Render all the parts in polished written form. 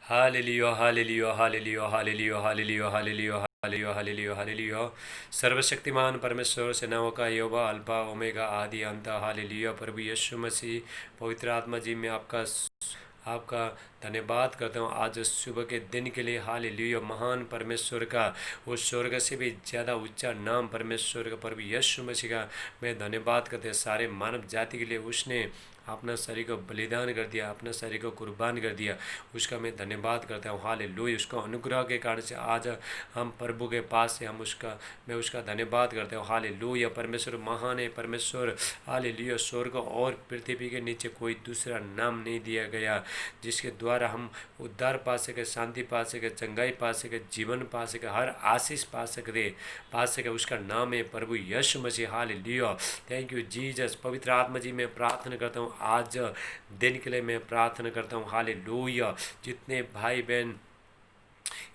Hallelujah hallelujah hallelujah hallelujah hallelujah hallelujah hallelujah hallelujah hallelujah. सर्वशक्तिमान परमेश्वर सेनाओं का यहोवा अल्फा ओमेगा आदि अंत। हालेलुया। प्रभु यीशु मसीह पवित्र आत्मा जी में आपका धन्यवाद करता हूँ आज सुबह के दिन के लिए। हालेलुया। महान परमेश्वर का, वो स्वर्ग से भी ज़्यादा ऊंचा नाम परमेश्वर का, प्रभु यीशु मसीह का मैं धन्यवाद करते हैं। सारे मानव जाति के लिए उसने अपना शरीर को बलिदान कर दिया, अपना शरीर को कुर्बान कर दिया, उसका मैं धन्यवाद करता हूँ। हालेलुया। उसका अनुग्रह के कारण से आज हम प्रभु के पास से मैं उसका धन्यवाद करता हूँ। हालेलुया। परमेश्वर महान है परमेश्वर। हालेलुया। स्वर्ग और पृथ्वी के नीचे कोई दूसरा नाम नहीं दिया गया जिसके द्वारा हम उद्धार पा सके, शांति पा सके, चंगाई पा सके, जीवन पा सके, हर आशीष पा सके उसका नाम है प्रभु यीशु मसीह। हालेलुया। Thank you Jesus. पवित्र आत्मा जी मैं प्रार्थना करता हूँ आज दिन के लिए, मैं प्रार्थना करता हूँ। हालेलुया। जितने भाई बहन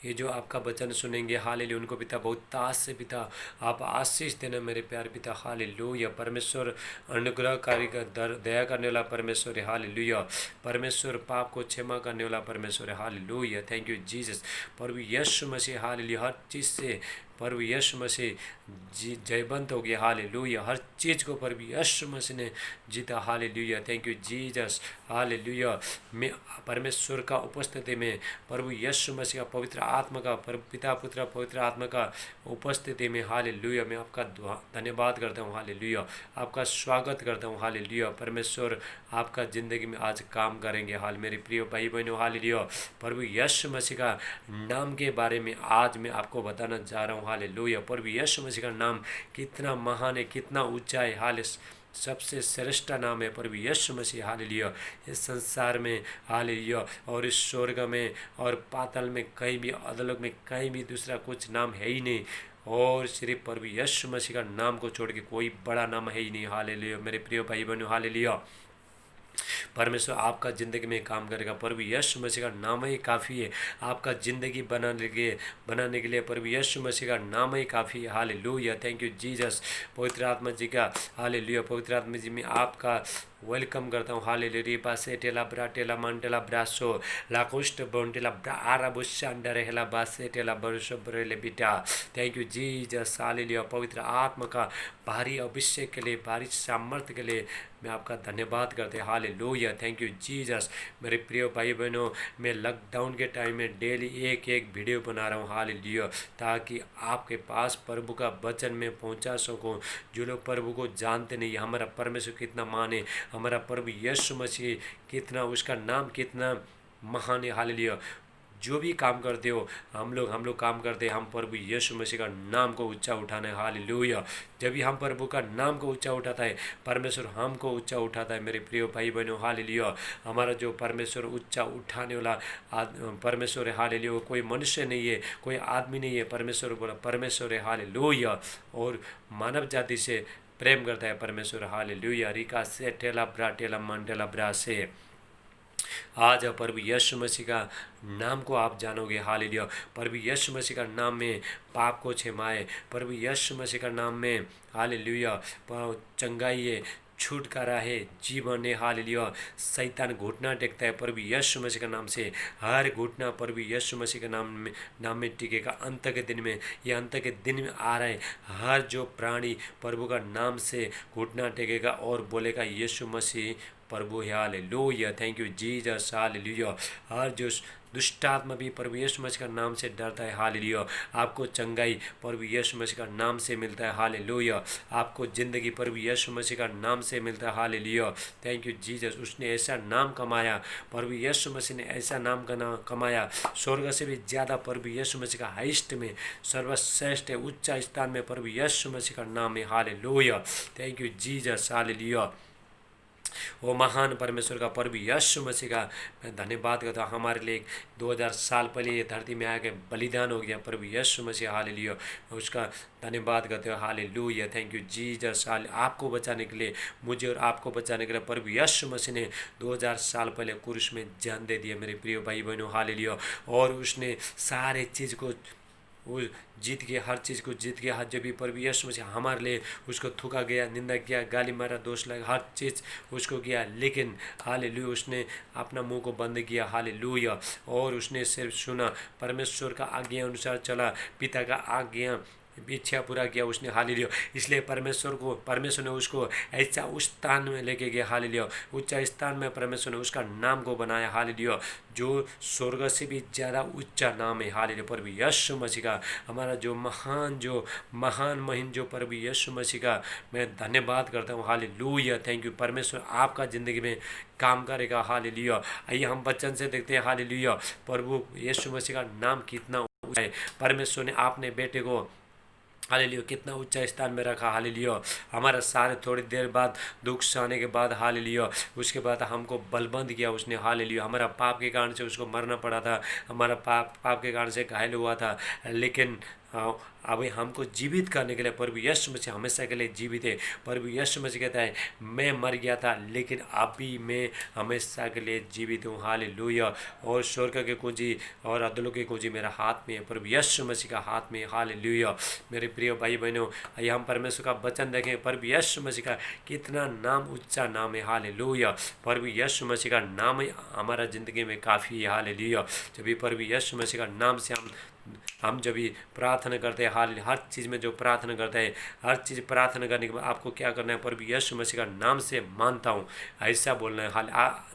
ये जो आपका वचन सुनेंगे, हालेलुया, उनको पिता बहुत ताज से पिता आप आशीष देना मेरे प्यारे पिता। हालेलुया। परमेश्वर अनुग्रहकारी का दया करने वाला परमेश्वर है। हालेलुया। परमेश्वर पाप को क्षमा करने वाला परमेश्वर है। हालेलुया। Thank you Jesus. प्रभु यीशु मसीह हालेलुया हर चीज़ से प्रभु यीशु मसीह जयवंत हो गया। हालेलुया। हर चीज़ को प्रभु यीशु मसीह ने जीता। Hallelujah. Thank you Jesus. Hallelujah. मैं परमेश्वर का उपस्थिति में, प्रभु यीशु मसीह का पवित्र आत्मा का, पिता पुत्र पवित्र आत्मा का उपस्थिति में, हालेलुया, मैं आपका धन्यवाद करता हूँ। हालेलुया। आपका स्वागत करता हूँ। हालेलुया। परमेश्वर आपका ज़िंदगी में आज काम करेंगे। हाल मेरे प्रिय भाई बहनों, हालेलुया, प्रभु यीशु मसीह का नाम के बारे में आज मैं आपको बताना जा रहा हूँ। हालेलुया। प्रभु यीशु मसीह का नाम कितना महान है, कितना ऊंचा है। हाल सबसे श्रेष्ठ नाम है प्रभु यीशु मसीह। हालेलुया। इस संसार में, हालेलुया, और इस स्वर्ग में और पाताल में, कहीं भी अधोलोक में, कहीं भी दूसरा कुछ नाम है ही नहीं, और सिर्फ प्रभु यीशु मसीह का नाम को छोड़ के कोई बड़ा नाम है ही नहीं। हालेलुया। मेरे प्रिय भाई बहनों, हालेलुया, परमेश्वर आपका ज़िंदगी में काम करेगा। प्रभु यीशु मसीह का नाम ही काफ़ी है आपका ज़िंदगी बनाने के लिए प्रभु यीशु मसीह का नाम ही काफ़ी है। हालेलुया। Thank you Jesus. पवित्र आत्मा जी का, हालेलुया, पवित्र आत्मा जी में आपका वेलकम करता हूँ। हालेलुया। रिपा से टेला ब्रा टेला मन टेला ब्रासो लाकुष्ट बोन टेला ब्रा आरा बुस्सा अंडर हेला बासे टेला बरसो बरेले बिटा। Thank you Jesus. हालेलुया। पवित्र आत्मा का भारी अभिषेक के लिए, भारी सामर्थ्य के लिए मैं आपका धन्यवाद करते हैं। हालेलुया। Thank you Jesus. मेरे प्रिय भाई बहनों, मैं लॉकडाउन के टाइम में डेली एक एक वीडियो बना रहा हूँ। हालेलुया। ताकि आपके पास प्रभु का वचन में पहुँचा सकूँ। जो लोग प्रभु को जानते नहीं, हमारा परमेश्वर कितना महान है, हमारा प्रभु यीशु मसीह कितना, उसका नाम कितना महान है। हालेलुया। जो भी काम करते हो, हम लोग काम करते हैं, हम प्रभु यीशु मसीह का नाम को ऊंचा उठाना है। हालेलुया। जब भी हम प्रभु का नाम को ऊंचा उठाता है, परमेश्वर हमको ऊंचा उठाता है। मेरे प्रिय भाई बहनों, हालेलुया। हमारा जो परमेश्वर ऊंचा उठाने वाला परमेश्वर है। हालेलुया। कोई मनुष्य नहीं है, कोई आदमी नहीं है, परमेश्वर बोला परमेश्वर है। हालेलुया। और मानव जाति से प्रेम करता है परमेश्वर। हालेलुया। रिका से टेला ब्रा टेला मन टेला ब्रा से आज प्रभु यीशु मसीह का नाम को आप जानोगे। हालेलुया। प्रभु यीशु मसीह का नाम में पाप को क्षमाए, प्रभु यीशु मसीह का नाम में, हालेलुया, चंगाई है, छुटकारा है, जीवन है। हालेलुया। शैतान घुटना टेकता है प्रभु यीशु मसीह का नाम से। हर घुटना प्रभु यीशु मसीह के नाम में टिकेगा। अंत के दिन में, ये अंत के दिन में आ रहा है, हर जो प्राणी प्रभु का नाम से घुटना टेकेगा और बोलेगा यीशु मसीह प्रभु है। Hallelujah. Thank you Jesus. Hallelujah. हर जो दुष्ट आत्मा भी प्रभु यीशु मसीह का नाम से डरता है। हालेलुया। आपको चंगाई प्रभु यीशु मसीह का नाम से मिलता है। हालेलुया। आपको ज़िंदगी प्रभु यीशु मसीह का नाम से मिलता है। हालेलुया। Thank you Jesus. उसने ऐसा नाम कमाया, प्रभु यीशु मसीह ने ऐसा नाम कमाया, स्वर्ग से भी ज़्यादा प्रभु यीशु मसीह का हाइस्ट में, सर्वश्रेष्ठ है, उच्च स्थान में प्रभु यीशु मसीह का नाम है। Hallelujah. Thank you Jesus. Hallelujah. वो महान परमेश्वर का, प्रभु यीशु मसीह का मैं धन्यवाद करता हूँ। हमारे लिए 2000 साल पहले ये धरती में आके बलिदान हो गया प्रभु यीशु मसीह। हालेलुया। मैं उसका धन्यवाद करते हो। हालेलुया। Thank you Jesus. आपको बचाने के लिए, मुझे और आपको बचाने के लिए प्रभु यीशु मसीह ने 2000 साल पहले क्रूस में जान दे दिया। मेरे प्रिय भाई बहनों, हालेलुया। और उसने सारे चीज़ को वो जीत के हर चीज़ को जीत के, जब भी प्रभु यीशु मसीह हमारे लिए उसको थूका गया, निंदा किया, गाली मारा, दोष लगा, हर चीज़ उसको किया, लेकिन हालेलुया उसने अपना मुंह को बंद किया, हालेलुया, और उसने सिर्फ सुना, परमेश्वर का आज्ञा अनुसार चला, पिता का आज्ञा इच्छा पूरा किया उसने, हालेलुया। इसलिए परमेश्वर ने उसको ऐसा उस स्थान में लेके गया, हालेलुया, उच्च स्थान में परमेश्वर ने उसका नाम को बनाया, हालेलुया, जो स्वर्ग से भी ज़्यादा ऊंचा नाम है, हालेलुया, प्रभु यीशु मसीह का, हमारा जो महान महिन जो प्रभु यीशु मसीह का मैं धन्यवाद करता हूँ, हालेलुया। थैंक यू, परमेश्वर आपका ज़िंदगी में काम करेगा, हालेलुया। आइए हम वचन से देखते हैं, हालेलुया, प्रभु यीशु मसीह का नाम कितना ऊंचा है। परमेश्वर ने अपने बेटे को, हालेलुया, कितना ऊंचा स्थान में रखा, हालेलुया। हमारा सारे थोड़ी देर बाद दुख सहने के बाद, हालेलुया, उसके बाद हमको बलबंद किया उसने, हालेलुया। हमारा पाप के कारण से उसको मरना पड़ा था, हमारा पाप के कारण से घायल हुआ था, लेकिन अब हमको जीवित करने के लिए प्रभु यीशु मसीह हमेशा के लिए जीवित है। प्रभु यीशु मसीह कहता है, मैं मर गया था लेकिन अभी मैं हमेशा के लिए जीवित हूँ, हालेलुया। और स्वर्ग के कुंजी और अदलों की कुंजी मेरा हाथ में है, प्रभु यीशु मसीह का हाथ में, हालेलुया। मेरे प्रिय भाई बहनों, आइए हम परमेश्वर का वचन देखें, प्रभु यीशु मसीह का कितना नाम ऊंचा नाम है, हालेलुया। प्रभु यीशु मसीह का नाम ही हमारा ज़िंदगी में काफ़ी है, हालेलुया। जब भी प्रभु यीशु मसीह का नाम से हम जब भी प्रार्थना करते हैं, हाल हर चीज़ में जो प्रार्थना करते हैं, हर चीज़ प्रार्थना करने के बाद आपको क्या करना है, प्रभु यीशु मसीह का नाम से मानता हूँ, ऐसा बोलना है।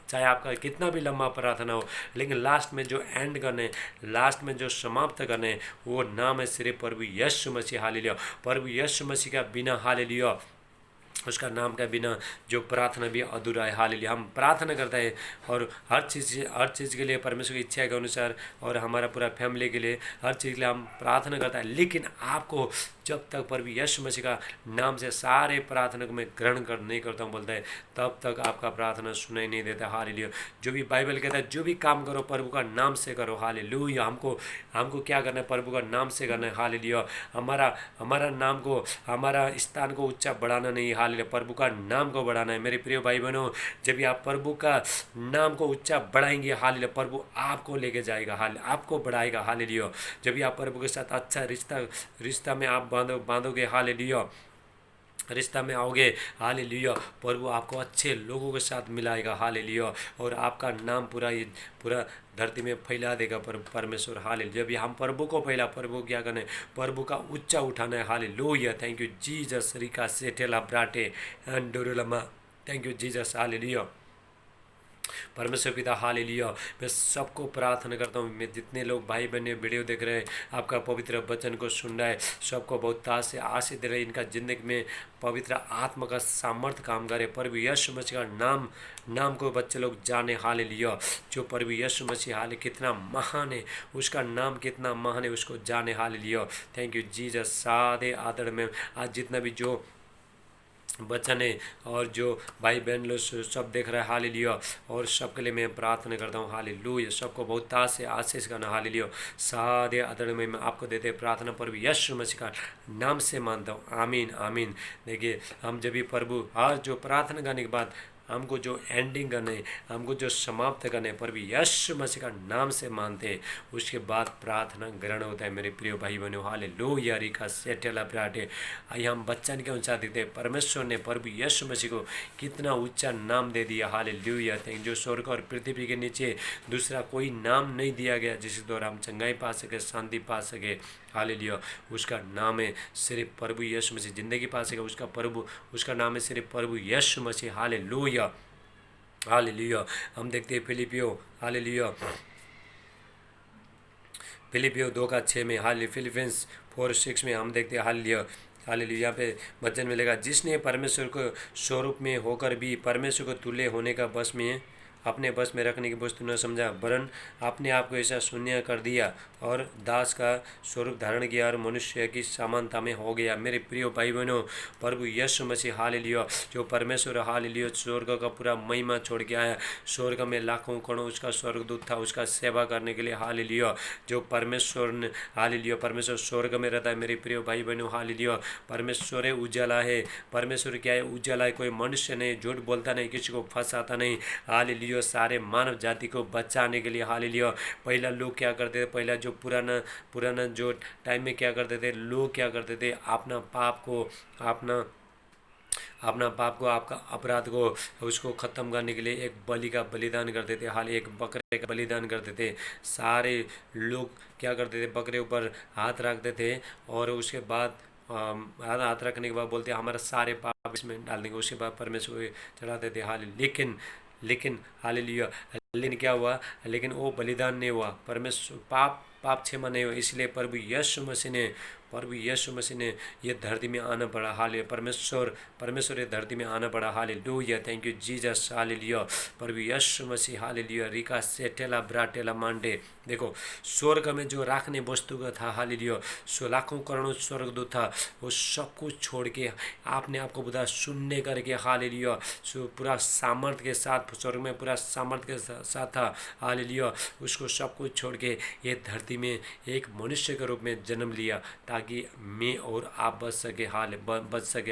चाहे आपका कितना भी लंबा प्रार्थना हो, लेकिन लास्ट में जो एंड करने, लास्ट में जो समाप्त करने, वो नाम है सिर्फ प्रभु यीशु मसीह, हालेलुया। प्रभु यीशु मसीह का बिना, हालेलुया, उसका नाम का बिना जो प्रार्थना भी अधूरा है, हालेलुया। हम प्रार्थना करते हैं और हर चीज़ के लिए परमेश्वर की इच्छा के अनुसार, और हमारा पूरा फैमिली के लिए, हर चीज़ के लिए हम प्रार्थना करते हैं, लेकिन आपको जब तक प्रभु यीशु मसीह का नाम से सारे प्रार्थना को मैं ग्रहण नहीं करता हूँ बोलता है, तब तक आपका प्रार्थना सुनाई नहीं देता, हालेलुया। जो भी बाइबल कहता है, जो भी काम करो प्रभु का नाम से करो, हालेलुया। हमको क्या करना है, प्रभु का नाम से करना है, हालेलुया। हमारा नाम को, हमारा स्थान को ऊंचा बढ़ाना नहीं, हालेलुया, प्रभु का नाम को बढ़ाना है। मेरे प्रिय भाई बहनों, जब भी आप प्रभु का नाम को ऊंचा बढ़ाएंगे, हालेलुया, प्रभु आपको लेके जाएगा, आपको बढ़ाएगा, हालेलुया। जब भी आप प्रभु के साथ अच्छा रिश्ता में आप बांधोगे, हालेलुया, रिश्ता में आओगे, हालेलुया, प्रभु आपको अच्छे लोगों के साथ मिलाएगा, हालेलुया, और आपका नाम पूरा धरती में फैला देगा परमेश्वर, हालेलुया। जब हम प्रभु को फैला, प्रभु क्या करना है, प्रभु का ऊंचा उठाना है, हालेलुया। थैंक यू जीसस, रिका सेटेला ब्राटे एंडोरलमा, थैंक यू जीसस, हालेलुया। परमेश्वर पिता, हालेलुया, मैं सबको प्रार्थना करता हूँ, मैं जितने लोग भाई बहन वीडियो देख रहे हैं, आपका पवित्र वचन को सुन रहा है, सबको बहुत ताज से आशीष दे रहे, इनका जिंदगी में पवित्र आत्मा का सामर्थ्य काम करे। प्रभु यीशु मसीह का नाम को बच्चे लोग जाने, हालेलुया। जो प्रभु यीशु मसीह हाले कितना महान है, उसका नाम कितना महान है, उसको जाने, हालेलुया। Thank you Jesus. सादे आदर में आज जितना भी जो बचन है और जो भाई बहन लोग सब देख रहे हैं, हालेलुया, और सबके लिए मैं प्रार्थना करता हूँ, हालेलुया। सबको बहुत ताज से आशीष करना, हालेलुया। सादे आदर में मैं आपको देते प्रार्थना प्रभु यीशु मसीह का नाम से मानता हूँ, आमीन आमीन। देखिए, हम जब भी प्रभु हर जो प्रार्थना करने के बाद हमको जो एंडिंग करने, हमको जो समाप्त करने, प्रभु यीशु मसीह का नाम से मानते हैं, उसके बाद प्रार्थना ग्रहण होता है। मेरे प्रिय भाई बहनों, हालेलुया, रिका सेटेला प्राटे। आइए हम वचन के अनुसार देखते हैं, परमेश्वर ने प्रभु यीशु मसीह को कितना ऊंचा नाम दे दिया, हालेलुया। जो स्वर्ग और पृथ्वी के नीचे दूसरा कोई नाम नहीं दिया गया जिसके द्वारा हम चंगाई पा सके, शांति पा सके, हालेलुया। उसका नाम है सिर्फ प्रभु यीशु मसीह, जिंदगी पा सके उसका नाम है सिर्फ प्रभु यीशु मसीह, हालेलुया हालेलुया। हम देखते हैं फिलिपियो, हालेलुया, फिलिपियो 2:6 में, हाल फिलिपियंस 4:6 में हम देखते हैं, हालेलुया हालेलुया। यहाँ पे वचन मिलेगा, जिसने परमेश्वर को स्वरूप में होकर भी परमेश्वर को तुल्य होने का बस में, अपने बस में रखने की वस्तु न समझा, वरन अपने आप को ऐसा शून्य कर दिया और दास का स्वरूप धारण किया और मनुष्य की समानता में हो गया। मेरे प्रिय भाई बहनों, प्रभु यीशु मसीह, हालेलुया, जो परमेश्वर, हालेलुया, स्वर्ग का पूरा महिमा छोड़ के आया, स्वर्ग में लाखों करोड़ों उसका स्वर्गदूत था उसका सेवा करने के लिए, हालेलुया। जो परमेश्वर ने, हालेलुया, परमेश्वर स्वर्ग में रहता है। मेरे प्रिय भाई बहनों, हालेलुया, परमेश्वर उजाला है। परमेश्वर क्या है? उजाला है। कोई मनुष्य नहीं, झूठ बोलता नहीं, किसी को फंसाता नहीं, हालेलुया। हालेलुया सारे मानव जाति को बचाने के लिए हालेलुया। पहला लोग क्या करते थे, पहला जो पुराना पुराना जो टाइम में क्या करते थे, लोग क्या करते थे, अपना पाप को, आपका अपराध को, उसको ख़त्म करने के लिए एक बलि का बलिदान करते थे, हाल एक बकरे का बलिदान करते थे। सारे लोग क्या करते थे, बकरे ऊपर हाथ रखते थे और उसके बाद हाथ रखने के बाद बोलते हमारा सारे पाप इसमें डाल देंगे, उसके बाद परमेश्वर को चढ़ाते थे हाल। लेकिन हालेलुया, लेकिन क्या हुआ, लेकिन वो बलिदान नहीं हुआ, परमेश्वर पाप क्षमा नहीं हुआ। इसलिए प्रभु यीशु मसीह ने ये धरती में आना पड़ा, हाल परमेश्वर ये धरती में आना पड़ा, hallelujah. Thank you Jesus, hallelujah. प्रभु यीशु मसीह, हालेलुया। रिका सेटेला ब्राटेला मांडे, देखो स्वर्ग में जो राखने वस्तु का था, हालेलुया, सो लाखों करोड़ों स्वर्गदूत था, वो सब कुछ छोड़ के आपने आपको बुधा शून्य करके, हालेलुया, सो पूरा सामर्थ्य के साथ स्वर्ग में पूरा सामर्थ्य के साथ था, हालेलुया। उसको सब कुछ छोड़ के ये धरती में एक मनुष्य के रूप में जन्म लिया ताकि मैं और आप बच सके,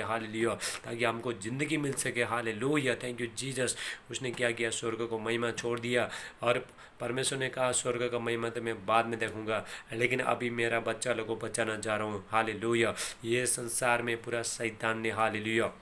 हालेलुया, ताकि हमको ज़िंदगी मिल सके, हालेलुया। Thank you Jesus. उसने क्या किया, स्वर्ग को महिमा छोड़ दिया और परमेश्वर ने कहा स्वर्ग का महिमा तो मैं बाद में देखूंगा, लेकिन अभी मेरा बच्चा लोगों को बचाना चाह रहा हूँ, हालेलुया। ये संसार में पूरा शैतान ने, हालेलुया,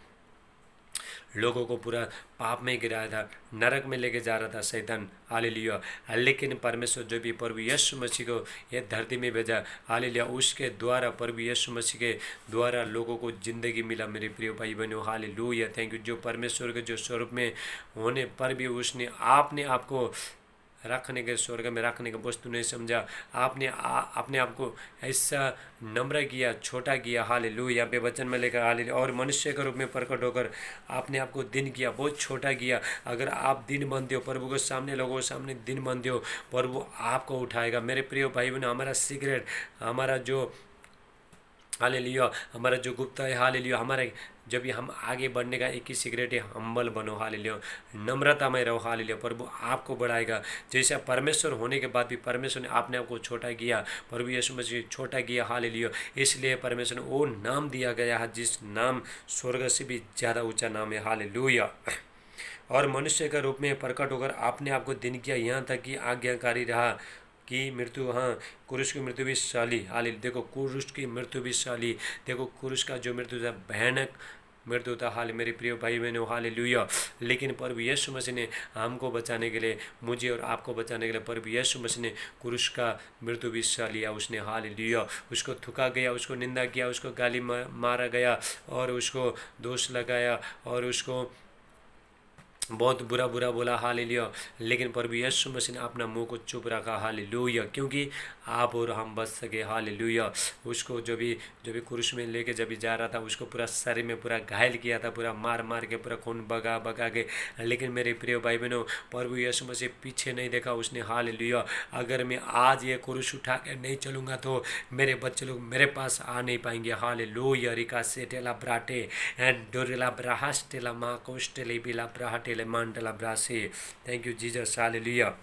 लोगों को पूरा पाप में गिराया था, नरक में लेके जा रहा था शैतान, हालेलुया। लेकिन परमेश्वर जो भी प्रभु यीशु मसीह को ये धरती में भेजा, हालेलुया, उसके द्वारा, प्रभु यीशु मसीह के द्वारा लोगों को ज़िंदगी मिला, मेरे प्रिय भाई बहनों, हालेलुया। Thank you. जो परमेश्वर के जो स्वरूप में होने पर भी उसने अपने आप को रखने के, स्वर्ग में रखने का वस्तु नहीं समझा, आपने अपने आप को ऐसा नम्र किया, छोटा किया, हालेलुया। यहाँ पे वचन में लेकर, हालेलुया, और मनुष्य के रूप में प्रकट होकर आपने आपको दिन किया, बहुत छोटा किया। अगर आप दिन बनते हो प्रभु के सामने, लोगों के सामने दिन बनते हो, प्रभु आपको उठाएगा, मेरे प्रिय भाई बहन। हमारा सीक्रेट, हमारा जो, हालेलुया, हमारा जो गुप्त है, हालेलुया, हमारे जब भी हम आगे बढ़ने का एक ही सीक्रेट है, हम्बल बनो, हालेलुया, नम्रता में रहो, हालेलुया, प्रभु आपको बढ़ाएगा। जैसे परमेश्वर होने के बाद भी परमेश्वर ने अपने आप को छोटा किया, प्रभु यीशु मसीह छोटा किया, हालेलुया। इसलिए परमेश्वर ने वो नाम दिया गया है जिस नाम स्वर्ग से भी ज़्यादा ऊंचा नाम है, हालेलुया। और मनुष्य के रूप में प्रकट होकर आपने आपको दिन किया, यहाँ तक कि आज्ञाकारी रहा कि मृत्यु, हाँ, क्रूस की मृत्यु भी सही, हाल देखो, क्रूस की मृत्यु भी सही, देखो क्रूस का जो मृत्यु था भयानक मृत्यु था, हाल मेरे प्रिय भाई बहनों, हालेलुया। लेकिन प्रभु यीशु मसीह ने हमको बचाने के लिए, मुझे और आपको बचाने के लिए, प्रभु यीशु मसीह ने क्रूस का मृत्यु भी सह लिया उसने, हालेलुया। उसको थुका गया, उसको निंदा किया, उसको गाली मारा गया और उसको दोष लगाया और उसको बहुत बुरा बुरा बोला, हालेलुया। लेकिन प्रभु यीशु मसीह ने अपना मुंह को चुप रखा, हालेलुया, क्योंकि आप और हम बच सके, हालेलुया। उसको जो भी क्रूस में लेके जब भी जा रहा था, उसको पूरा शरीर में पूरा घायल किया था, पूरा मार मार के, पूरा खून बगा बगा के। लेकिन मेरे प्रिय भाई बहनों, प्रभु यीशु मसीह पीछे नहीं देखा उसने, हालेलुया। अगर मैं आज ये क्रूस उठा के नहीं चलूँगा तो मेरे बच्चे लोग मेरे पास आ नहीं पाएंगे, हालेलुया। रिका सेटेला ब्राटे एंड डोरेला ब्राहस्टेला माकोस्टेले बिला ब्राहटेले मंडला ब्रासे। Thank you Jesus, hallelujah,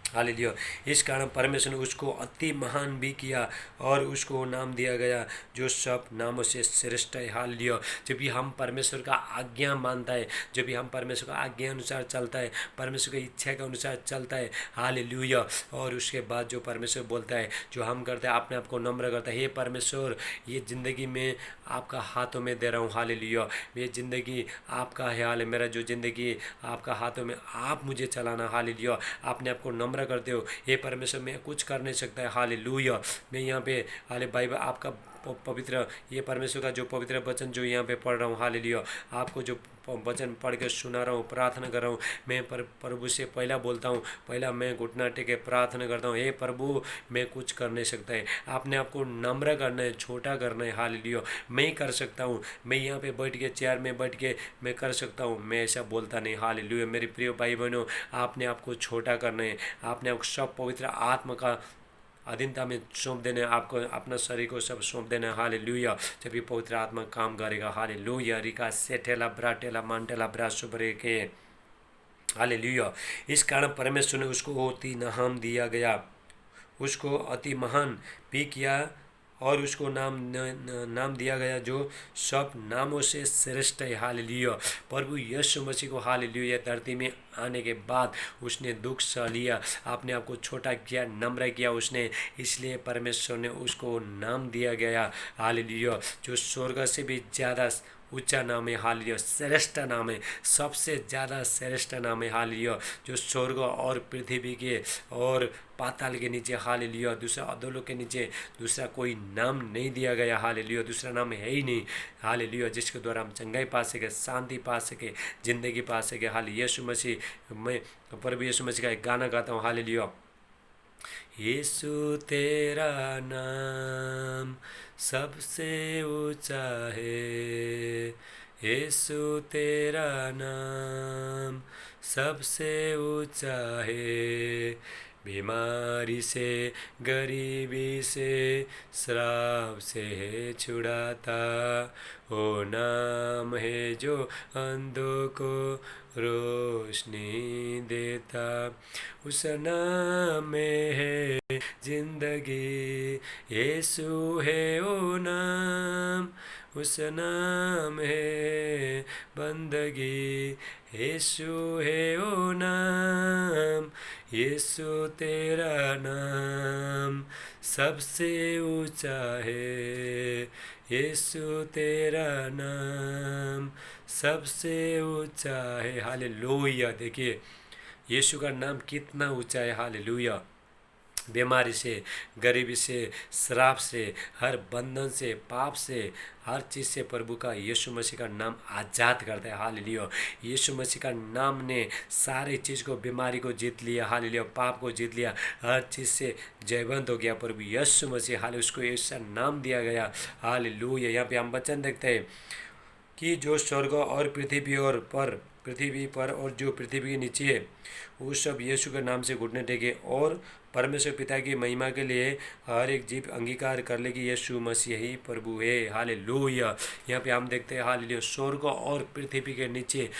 hallelujah. इस कारण परमेश्वर ने उसको अति महान भी किया और उसको नाम दिया गया जो सब नामों से श्रेष्ठ है, हालेलुया। जब भी हम परमेश्वर का आज्ञा मानता है, जब भी हम परमेश्वर का आज्ञा अनुसार चलता है, परमेश्वर की इच्छा के अनुसार चलता है, हालेलुया, और उसके बाद जो परमेश्वर बोलता है, जो हम करते हैं, अपने आप को नम्र करता है, हे परमेश्वर, ये ज़िंदगी में आपका हाथों में दे रहा हूँ, हालेलुया। ये ज़िंदगी आपका है, हाल मेरा जो ज़िंदगी आपका हाथों में, आप मुझे चलाना, हालेलुया। अपने आप को नम्र करते हो, हे परमेश्वर मैं कुछ कर नहीं सकता है, हालेलुया। मैं यहाँ पे हाले बाइबल आपका पवित्र, ये परमेश्वर का जो पवित्र वचन जो यहाँ पे पढ़ रहा हूँ, हालेलुया, आपको जो वचन पढ़ के सुना रहा हूँ, प्रार्थना कर रहा हूँ, मैं प्रभु से पहला बोलता हूँ, पहला मैं घुटना टेके प्रार्थना करता हूँ, हे प्रभु मैं कुछ कर नहीं सकता है, आपने आपको नम्र करना है, छोटा करना है, हालेलुया। मैं कर सकता हूँ, मैं यहाँ पे बैठ के चेयर में बैठ के मैं कर सकता हूँ, मैं ऐसा बोलता नहीं, हालेलुया। मेरे प्रिय भाई बहनों, आपने आपको छोटा करना है, आपने आपको सब पवित्र आत्मा का अधीनता में सौंप देना, आपको अपना शरीर को सब सौंप देना, हालेलुया। जब भी पवित्र आत्मा काम करेगा, हालेलुया। रिका सेठेला ब्राटेला मांटेला ब्रासुबरे के, हालेलुया। इस कारण परमेश्वर ने उसको अति नाम दिया गया, उसको अति महान भी किया और उसको नाम दिया गया जो सब नामों से श्रेष्ठ है। हालेलुया। प्रभु यीशु मसीह को हालेलुया धरती में आने के बाद उसने दुख सह लिया, अपने आप को छोटा किया, नम्र किया उसने, इसलिए परमेश्वर ने उसको नाम दिया गया हालेलुया, जो स्वर्ग से भी ज़्यादा ऊंचा नाम है। हालेलुया। श्रेष्ठ नाम है, सबसे ज़्यादा श्रेष्ठ नाम है। हालेलुया। जो स्वर्ग और पृथ्वी के और पाताल के नीचे हालेलुया, दूसरा अधोलोक के नीचे दूसरा कोई नाम नहीं दिया गया। हालेलुया। दूसरा नाम है ही नहीं। हालेलुया। जिसके द्वारा हम चंगाई पा सके, शांति पा सके, जिंदगी पा सके। हालेलुया। यीशु मसीह, मैं प्रभु यीशु मसीह का एक गाना गाता हूँ। हालेलुया। यीशु तेरा नाम सबसे ऊंचा है, यीशु तेरा नाम सबसे ऊंचा है। बीमारी से, गरीबी से, श्राप से है छुड़ाता, वो नाम है जो अंधों को रोशनी देता। उस नाम में है जिंदगी, यीशु है वो नाम, उस नाम है बंदगी, यीशु है वो नाम, यीशु तेरा नाम सबसे ऊंचा है, यीशु तेरा नाम सबसे ऊंचा है। हालेलुया। देखिए यीशु का नाम कितना ऊंचा है। हालेलुया। बीमारी से, गरीबी से, श्राप से, हर बंधन से, पाप से, हर चीज़ से प्रभु का यीशु मसीह का नाम आज़ाद करता है। हालेलुया। यीशु मसीह का नाम ने सारी चीज़ को, बीमारी को जीत लिया। हालेलुया। पाप को जीत लिया, हर चीज़ से जयवंत हो गया प्रभु यीशु मसीह। हालेलुया। उसको ऐसा नाम दिया गया। हालेलुया। यहाँ पे हम वचन देखते हैं कि जो स्वर्ग और पृथ्वी पर और जो पृथ्वी के नीचे है, वो सब यीशु के नाम से घुटने टेके और परमेश्वर पिता की महिमा के लिए हर एक जीव अंगीकार कर ले कि यीशु मसीह ही प्रभु है। हालेलुया। यहाँ पे हम देखते हैं हालेलुया, स्वर्ग और पृथ्वी के नीचे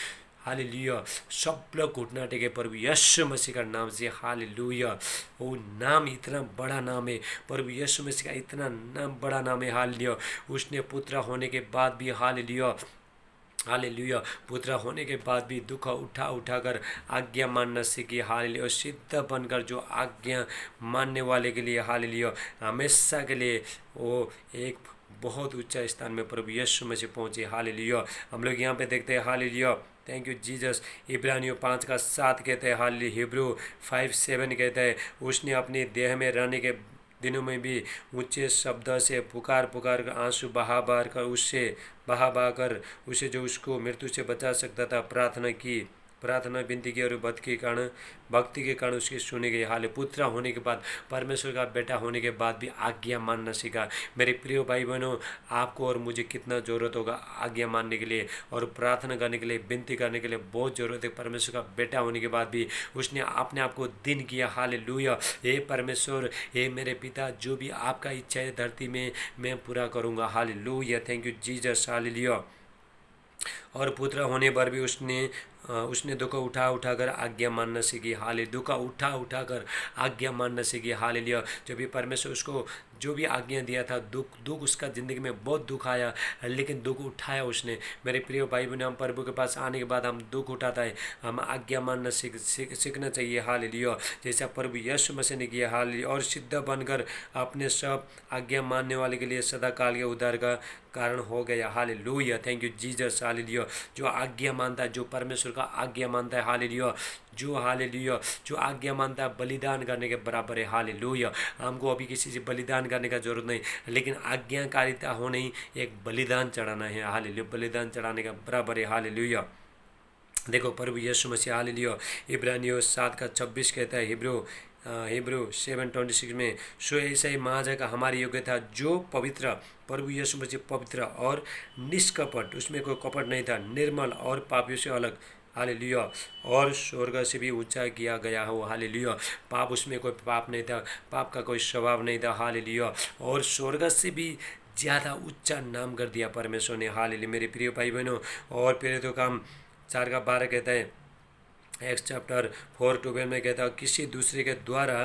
हालेलुया सब लोग घुटना टेके प्रभु यीशु मसीह का नाम से। हालेलुया। वो नाम इतना बड़ा नाम है, प्रभु यीशु मसीह का इतना नाम बड़ा नाम है। हालेलुया। उसने पुत्र होने के बाद भी हालेलुया, हालेलुया, पुत्र होने के बाद भी दुख उठा कर आज्ञा मानना सीखी। हालेलुया। सिद्ध बनकर जो आज्ञा मानने वाले के लिए हालेलुया हमेशा के लिए वो एक बहुत ऊंचा स्थान में प्रभु यीशु मसीह पहुँचे। हालेलुया। हम लोग यहाँ पे देखते हैं हालेलुया, थैंक यू जीसस। इब्रानियों 5:7 कहते हैं हालेलुया। हिब्रू 5:7 कहता है उसने अपने देह में रहने के दिनों में भी ऊंचे शब्द से पुकार कर आंसू बहा कर उसे जो उसको मृत्यु से बचा सकता था प्रार्थना विनती की और भक्ति के कारण उसकी सुनी गई। हाल पुत्र होने के बाद, परमेश्वर का बेटा होने के बाद भी आज्ञा मानना सीखा। मेरे प्रिय भाई बहनों, आपको और मुझे कितना ज़रूरत होगा आज्ञा मानने के लिए और प्रार्थना करने के लिए, विनती करने के लिए बहुत ज़रूरत है। परमेश्वर का बेटा होने के बाद भी उसने अपने आप को दिन किया। हालेलुया। हे परमेश्वर, हे मेरे पिता, जो भी आपका इच्छा है धरती में मैं पूरा करूँगा। Hallelujah. Thank you Jesus. Hallelujah. और पुत्र होने पर भी उसने दुख उठा कर आज्ञा मानना सीखी। हाले दुख उठा कर आज्ञा मानना सीखी। हालेलुया। जब भी परमेश्वर उसको जो भी आज्ञा दिया था, दुख उसका ज़िंदगी में बहुत दुख आया, लेकिन दुख उठाया उसने। मेरे प्रिय भाई बहन, हम प्रभु के पास आने के बाद हम दुख उठाता है, हम आज्ञा मानना सीखना चाहिए। हालेलुया। जैसा प्रभु यीशु मसीह ने किया। हालेलुया। और सिद्ध बनकर अपने सब आज्ञा मानने वाले के लिए सदा काल के उद्धार का कारण हो गया। Hallelujah. Thank you Jesus. Hallelujah. जो आज्ञा मानता है, जो परमेश्वर का आज्ञा मानता है, हालेलुया, जो आज्ञा मानता है बलिदान करने के बराबर है। हालेलुया। हमको अभी किसी से बलिदान करने का जरूरत नहीं, लेकिन आज्ञाकारिता हो नहीं, एक बलिदान चढ़ाना है। हालेलुया। बलिदान चढ़ाने का बराबर है। हालेलुया। देखो प्रभु यीशु मसीह। हालेलुया। इब्रानियों 7:26 कहता है, हिब्रू 7:26 में, सो ऐसा ही महायाजक हमारी योग्य था जो पवित्र, प्रभु यीशु मसीह पवित्र और निष्कपट, उसमें कोई कपट नहीं था, निर्मल और पापियों से अलग। हालेलुया। और स्वर्ग से भी ऊंचा किया गया हो। हालेलुया। पाप, उसमें कोई पाप नहीं था, पाप का कोई स्वभाव नहीं था। हालेलुया। और स्वर्ग से भी ज़्यादा ऊंचा नाम कर दिया परमेश्वर ने। हालेलुया। मेरे प्रिय भाई बहनों, और प्रेरितों का काम 4:12 कहता है, एक्स चैप्टर 4:12 में कहता है, किसी दूसरे के द्वारा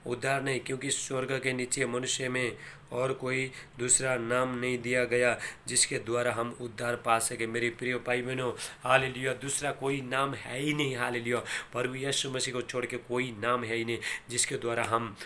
उद्धार नहीं, क्योंकि स्वर्ग के नीचे मनुष्य में और कोई दूसरा नाम नहीं दिया गया जिसके द्वारा हम उद्धार पा सके। मेरे प्रिय भाई बहनों, हालेलुया, दूसरा कोई नाम है ही नहीं। हालेलुया, प्रभु यीशु मसीह को छोड़ के कोई नाम है ही नहीं जिसके द्वारा हम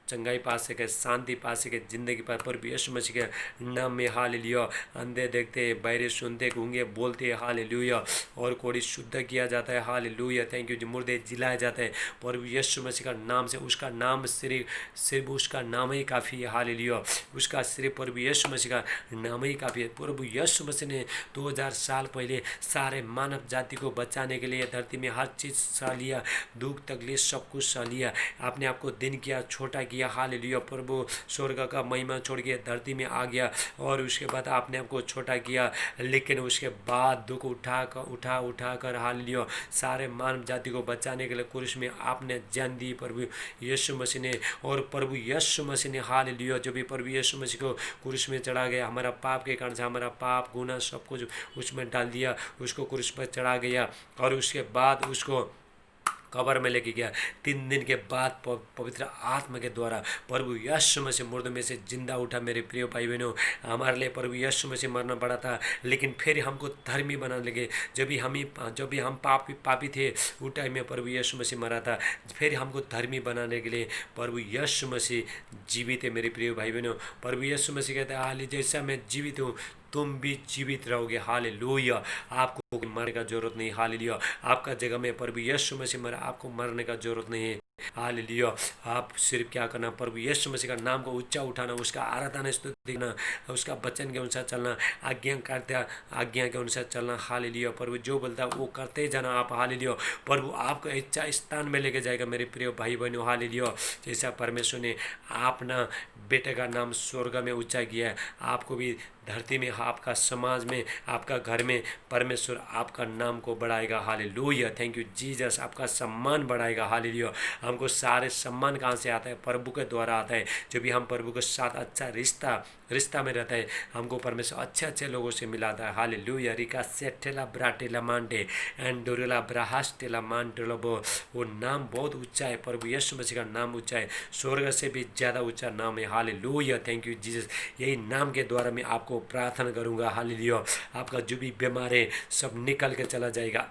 चंगाई पा सके, शांति पा सके, जिंदगी पा। पर यीशु मसीह के नाम में हालेलुया, अंधे देखते, बहरे सुनते, गूंगे बोलते, हालेलुया, और कोड़ी शुद्ध किया जाता है। Hallelujah, thank you. जो मुर्दे जिलाए जाते हैं पर यीशु मसीह का नाम से, उसका नाम सिर्फ उसका नाम ही काफ़ी है। हालेलुया, उसका सिर्फ प्रभु यीशु मसीह का नाम ही काफ़ी है। प्रभु यीशु मसीह ने 2000 साल पहले सारे मानव जाति को बचाने के लिए धरती में हर चीज़ सह लिया, दुख तकलीफ सब कुछ सह लिया, अपने आप को दिन किया, छोटा किया। हालेलुया, प्रभु स्वर्ग का महिमा छोड़ के धरती में आ गया और उसके बाद आपने आपको छोटा किया, लेकिन उसके बाद दुख उठा कर हालेलुया सारे मानव जाति को बचाने के लिए क्रूस में आपने जान दी प्रभु यीशु मसीह ने। और प्रभु यीशु मसीह ने हालेलुया, जो भी प्रभु यीशु मसीह को क्रूस में चढ़ा गया, हमारा पाप के कारण से हमारा पाप गुनाह सब कुछ उसमें डाल दिया, उसको क्रूस पर चढ़ा गया और उसके बाद उसको कब्र में लेके गया। 3 दिन के बाद पवित्र आत्मा के द्वारा प्रभु यीशु मसीह मुर्दों में से जिंदा उठा। मेरे प्रिय भाई बहनों, हमारे लिए प्रभु यीशु मसीह मरना पड़ा था, लेकिन फिर हमको धर्मी बनाने लगे। जब भी हम पापी थे, उस टाइम में प्रभु यीशु मसीह मरा था। फिर हमको धर्मी बनाने के लिए प्रभु यीशु मसीह जीवित है। मेरे प्रिय भाई बहनों, प्रभु यीशु मसीह कहते हैं, हाल जैसा मैं जीवित हूँ तुम भी जीवित रहोगे। हालेलुया, आपको मरने का जरूरत नहीं। हालेलुया, आपका जगह में प्रभु यीशु मसीह मरा, आपको मरने का जरूरत नहीं है। हालेलुया, आप सिर्फ क्या करना, प्रभु यीशु मसीह का नाम को ऊंचा उठाना, उसका आराधना स्तुति देना, उसका वचन के अनुसार चलना, आज्ञा के अनुसार चलना। हालेलुया, प्रभु जो बोलता है वो करते जाना आप। हालेलुया, प्रभु आपको इच्छा स्थान में लेके जाएगा। मेरे प्रिय भाई बहनों, हालेलुया, जैसा परमेश्वर ने अपना बेटे का नाम स्वर्ग में ऊंचा किया है, आपको भी धरती में, आपका समाज में, आपका घर में परमेश्वर आपका नाम को बढ़ाएगा। हालेलुया, थैंक यू जीसस, आपका सम्मान बढ़ाएगा। हालेलुया, हमको सारे सम्मान कहाँ से आता है? प्रभु के द्वारा आता है। जो भी हम प्रभु के साथ अच्छा रिश्ता में रहता है, हमको परमेश्वर अच्छे लोगों से मिलाता है। हालेलुया, रिका सेठेला ब्राटेला मांडे एंडोरेला ब्राहास्टेला मांडेलो, वो नाम बहुत ऊंचा है। प्रभु यीशु मसीह का नाम ऊंचा है, स्वर्ग से भी ज़्यादा ऊंचा नाम है। Hallelujah, thank you Jesus. यही नाम के द्वारा मैं आपको प्रार्थना करूंगा। हालेलुया, आपका जो भी बीमार है सब निकल के चला जाएगा।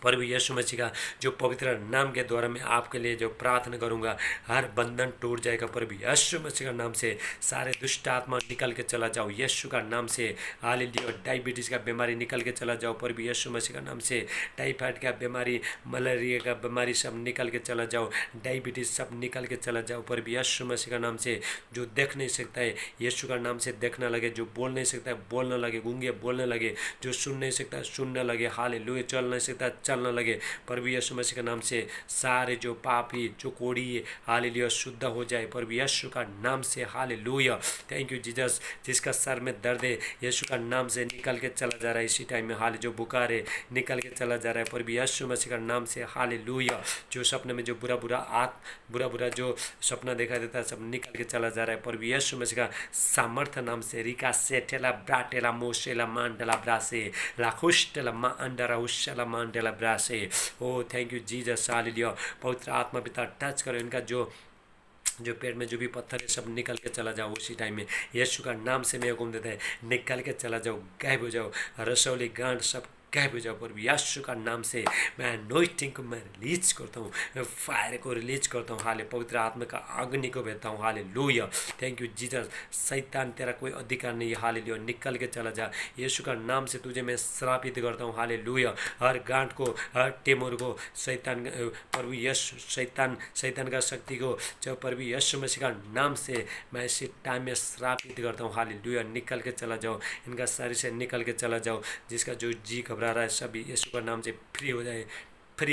प्रभु यीशु मसीह का जो पवित्र नाम के द्वारा मैं आपके लिए जो प्रार्थना करूंगा, हर बंधन टूट जाएगा। प्रभु यीशु मसीह का नाम से सारे दुष्ट आत्मा निकल के चला जाओ यीशु का नाम से। हालेलुया, डायबिटीज़ का बीमारी निकल के चला जाओ प्रभु यीशु मसीह का नाम से। टाइफाइड का बीमारी, मलेरिया का बीमारी सब निकल के चला जाओ, डायबिटीज़ सब निकल के चला जाओ प्रभु यीशु मसीह का नाम से। जो देख नहीं सकता है यीशु का नाम से देखना लगे, जो बोल नहीं सकता है बोलने लगे, गूंगे बोलने लगे, जो सुन नहीं सकता है सुनने लगे। हालेलुया, चल नहीं सकता चलने लगे प्रभु यीशु मसीह के नाम से। सारे जो पापी, जो कोड़ी, हालेलुया, शुद्ध हो जाए प्रभु यीशु का नाम से। Hallelujah, thank you Jesus. जिसका सर में दर्द है यीशु का नाम से निकल के चला जा रहा है इसी टाइम में। हाल जो बुखार है निकल के चला जा रहा है प्रभु यीशु मसीह का नाम से। हालेलुया, जो सपने में जो बुरा जो सपना देखा देता है सब निकल के चला जा रहा है प्रभु यीशु मसीह का सामर्थ्य नाम से। रिका सेठेला ब्राटेला मोशेला मांडला ब्रासे लाखुष्टला मा अंडरा उशला मांडला ब्रासे। ओ थैंक यू जीसस। हालेलुया, पवित्र आत्मा पिता टच करो इनका, जो पेट में जो भी पत्थर है सब निकल के चला जाओ उसी टाइम में। यीशु का नाम से मैं हुक्म देता है निकल के चला जाओ, गायब हो जाओ, रसौली गांठ सब गायब हो जाओ प्रभु यीशु का नाम से। मैं अनॉइंटिंग को मैं रिलीज करता हूँ, मैं फायर को रिलीज करता हूँ। हाले पवित्र आत्मा का अग्नि को भेजता हूँ। Hallelujah, thank you Jesus. शैतान तेरा कोई अधिकार नहीं है। हालेलुया, निकल के चला जा यीशु का नाम से। तुझे मैं श्रापित करता हूँ। हालेलुया, हर गांठ को, हर टेमर को, शैतान प्रभु यीशु, शैतान का शक्ति को जब प्रभु यीशु मसीह का नाम से मैं इसी टाइम में श्रापित करता हूँ। हालेलुया, निकल के चला जाओ, इनका शरीर से निकल के चला जाओ। जिसका जो जी घबरा रहा है सभी यीशु का नाम से फ्री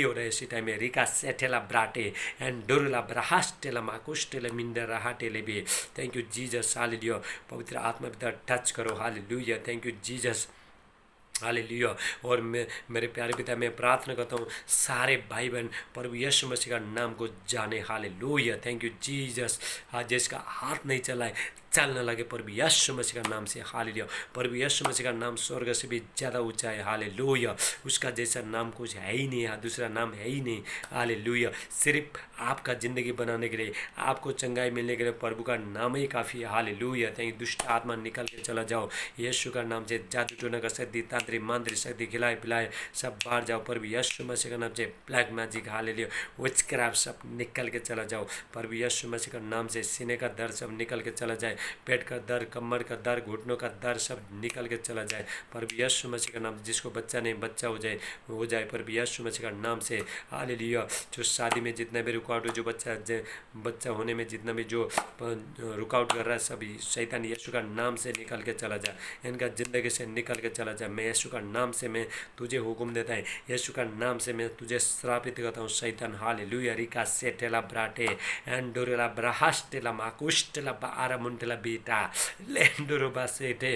हो रहे इसी टाइम में। रिका सेठेला ब्राटे एंड डोरला ब्राहास्टेला माकुस्टेला मिंडर राहाटेले भी। Thank you Jesus. हालेलुया, पवित्र आत्मा पिता टच करो। Hallelujah, thank you Jesus. Hallelujah. और मैं मेरे प्यारे पिता मैं प्रार्थना करता हूँ सारे भाई बहन प्रभु यीशु मसीह का नाम को जाने। Hallelujah, thank you Jesus. हाँ, जिसका हाथ नहीं चला है चलने लगे प्रभु यीशु मसीह का नाम से। हालेलुया, प्रभु यीशु मसीह का नाम स्वर्ग से भी ज़्यादा ऊंचा है। हालेलुया, उसका जैसा नाम कुछ है ही नहीं, दूसरा नाम है ही नहीं। हालेलुया, सिर्फ आपका ज़िंदगी बनाने के लिए, आपको चंगाई मिलने के लिए प्रभु का नाम ही काफ़ी है। Hallelujah, thank you. दुष्ट आत्मा निकल के चला जाओ यीशु का नाम से। जादू टोना का शक्ति, तांत्रिक मांत्रिक शक्ति, खिलाए पिलाए सब बाहर जाओ प्रभु यीशु मसीह का नाम से। ब्लैक मैजिक, हालेलुया, विचक्राफ्ट सब निकल के चला जाओ प्रभु यीशु मसीह का नाम से। सीने का दर्द सब निकल के चला जाए, पेट का दर्द, कमर का दर्द, घुटनों का दर्द सब निकल के चला जाए प्रभु यीशु मसीह का नाम से। जिसको बच्चा नहीं बच्चा हो जाए प्रभु यीशु मसीह का नाम से। हालेलुया, जो शादी में जितना भी रुकावट हो, जो बच्चा होने में जितना भी जो रुकावट कर रहा है, सभी शैतान यीशु का नाम से निकल के चला जाए, इनका ज़िंदगी से निकल के चला जाए। मैं यीशु का नाम से मैं तुझे हुक्म देता है, यीशु का नाम से मैं तुझे श्रापित करता हूँ शैतान। हालेलुया, रिका सेटेला ब्राटे एंडोरेला ब्राहास्टेला माकुस्टेला बारामुंटेला बीटा लेंडोरो बासेटे।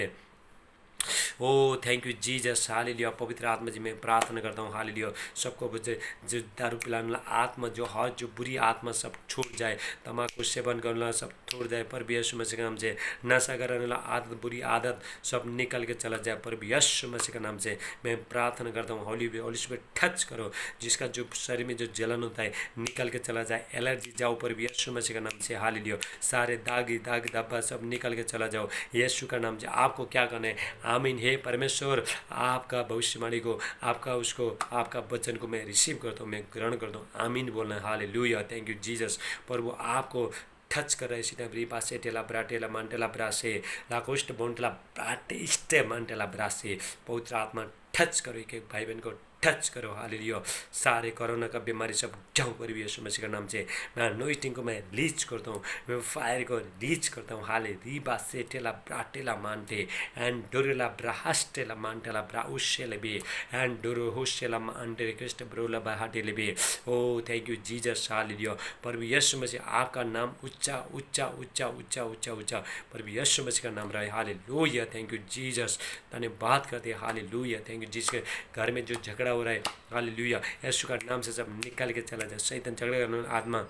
ओ थैंक यू जीसस। हालेलुया, पवित्र आत्मा जी मैं प्रार्थना करता हूँ। हालेलुया, सबको मुझे जो दारू पिलाने वाला आत्मा, जो हर जो बुरी आत्मा सब छूट जाए, तम्बाकू सेवन करने वाला सब छोड़ जाए प्रभु यीशु मसीह के नाम से। नशा करने वाला आदत, बुरी आदत सब निकल के चला जाए प्रभु यीशु मसीह के नाम से। मैं प्रार्थना करता हूँ होली स्पिरिट टच करो, जिसका जो शरीर में जो जलन होता है निकल के चला जाए। एलर्जी जाओ प्रभु यीशु मसीह के नाम से। हालेलुया, सारे दाग धब्बा सब निकल के चला जाओ यीशु का नाम से। आपको क्या करना है? आमीन। हे परमेश्वर, आपका भविष्यवाणी को, आपका वचन को मैं रिसीव करता हूँ, मैं ग्रहण करता हूँ। आमीन बोलना है। Hallelujah, thank you Jesus. प्रभु आपको टच कर रहे इसी टाइम पासे टेला ब्राटेला मांटेला ब्रासे लाकोस्ट बोंटला ब्राटेस्टे मांटेला ब्रासे। पवित्र आत्मा टच करो, एक एक भाई बहन को टच करो। हालेलुया, सारे कोरोना का बीमारी सब जाओ प्रभु यीशु मसीह के नाम से। मैं अनॉइंटिंग को मैं रीच करता हूँ, मैं फायर को रीच करता हूँ। हाले रीबा सेटेला ब्राटेला मांटे एंड डोरेला ब्राहास्टेला मांटेला ब्राउशेले बे एंड डोरो होशेला मांटे क्रिस्ट ब्रोला बाहाटेले बे। ओ थैंक यू जीसस। हालेलुया, प्रभु यीशु मसीह आपका नाम ऊंचा ऊंचा ऊंचा ऊंचा ऊंचा ऊंचा प्रभु यीशु मसीह का नाम रहे। Hallelujah, thank you Jesus. धन्यवाद करते हैं। Hallelujah, thank you. जिसके घर में जो झगड़ा हो रहा है, हालेलुया, यीशु का नाम से सब निकल के चला जाए। शैतान झगड़ा करने वाला आत्मा,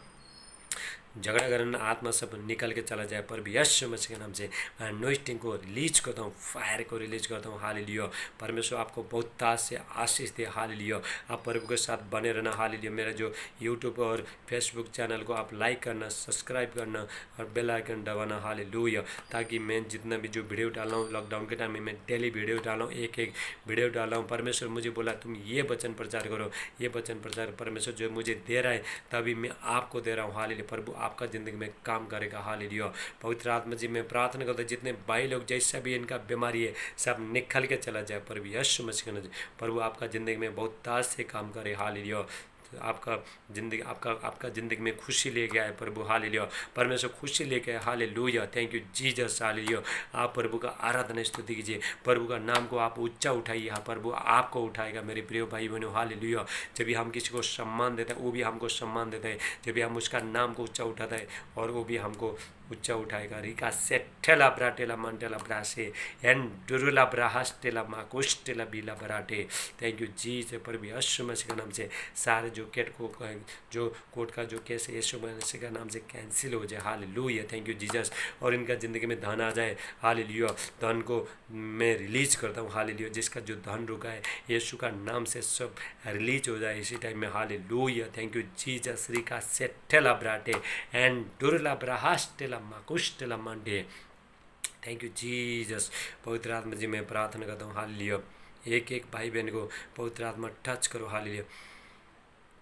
झगड़ा करने आत्मा सब निकल के चला जाए प्रभु यीशु मसीह के नाम से। मैं अनॉइंटिंग को रिलीज करता हूँ, फायर को रिलीज करता हूँ। हालेलुया, परमेश्वर आपको बहुत ताज से आशीष दे। हालेलुया, आप प्रभु के साथ बने रहना। हालेलुया, मेरा जो यूट्यूब और फेसबुक चैनल को आप लाइक करना, सब्सक्राइब करना और बेल आइकन दबाना। हालेलुया, ताकि मैं जितना भी जो वीडियो डाल रहा हूँ लॉकडाउन के टाइम में, मैं डेली वीडियो डाल रहा हूँ, एक एक वीडियो डाल रहा हूँ। परमेश्वर मुझे बोला तुम ये वचन प्रचार करो, ये वचन प्रचार परमेश्वर जो मुझे दे रहा है तभी मैं आपको दे रहा हूँ। हालेलुया, प्रभु आपका ज़िंदगी में काम करेगा। हालेलुया, पवित्र आत्मा जी मैं प्रार्थना करता हूँ जितने भाई लोग जैसा भी इनका बीमारी है सब निकल के चला जाए प्रभु यीशु मसीह के नाम से। प्रभु आपका ज़िंदगी में बहुत ताज से काम करे। हालेलुया, आपका ज़िंदगी में खुशी लेके आए प्रभु। हालेलुया, परमेश्वर खुशी लेके आए। Hallelujah, thank you Jesus. Hallelujah, आप प्रभु का आराधना स्तुति कीजिए, प्रभु का नाम को आप ऊंचा उठाइए। हाँ, प्रभु आपको उठाएगा मेरे प्रिय भाई बहनों। हालेलुया, जब भी हम किसी को सम्मान देते हैं वो भी हमको सम्मान देता है, जब भी हम उसका नाम को ऊंचा उठाता है और वो भी हमको ऊंचा उठाएगा। रिका सेटेला ब्राटेला मांटेला ब्रासे एंड डुरुला ब्राहास्टेला माकोस्टेला बीला बराटे। Thank you Jesus. प्रभु यीशु मसीह के नाम से सारे जो कोर्ट का जो केस है यीशु मसीह के नाम से कैंसिल हो जाए। Hallelujah, thank you Jesus. और इनका ज़िंदगी में धन आ जाए। हालेलुया, धन को मैं रिलीज करता हूँ। हालेलुया, जिसका जो धन रुका है यीशु का नाम से सब रिलीज हो जाए इसी टाइम में। Hallelujah, thank you Jesus. रिका सेटेला ब्राटे एंड डुरुला ब्राहास्टेला माकुस्टेला मांटे। Thank you Jesus. पवित्र आत्मा जी मैं प्रार्थना करता हूँ। हालेलुया, एक एक भाई बहन को पवित्र आत्मा टच करो। हालेलुया,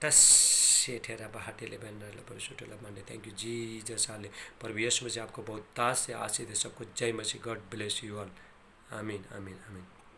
टच से ठहरा बहाटेले बहन परशुटेला मांडे। Thank you Jesus. हाले प्रभु यीशु मसीह आपको बहुत ताज से आशीष दे। सबको जय मसीह। God bless you all. आमीन आमीन आमीन।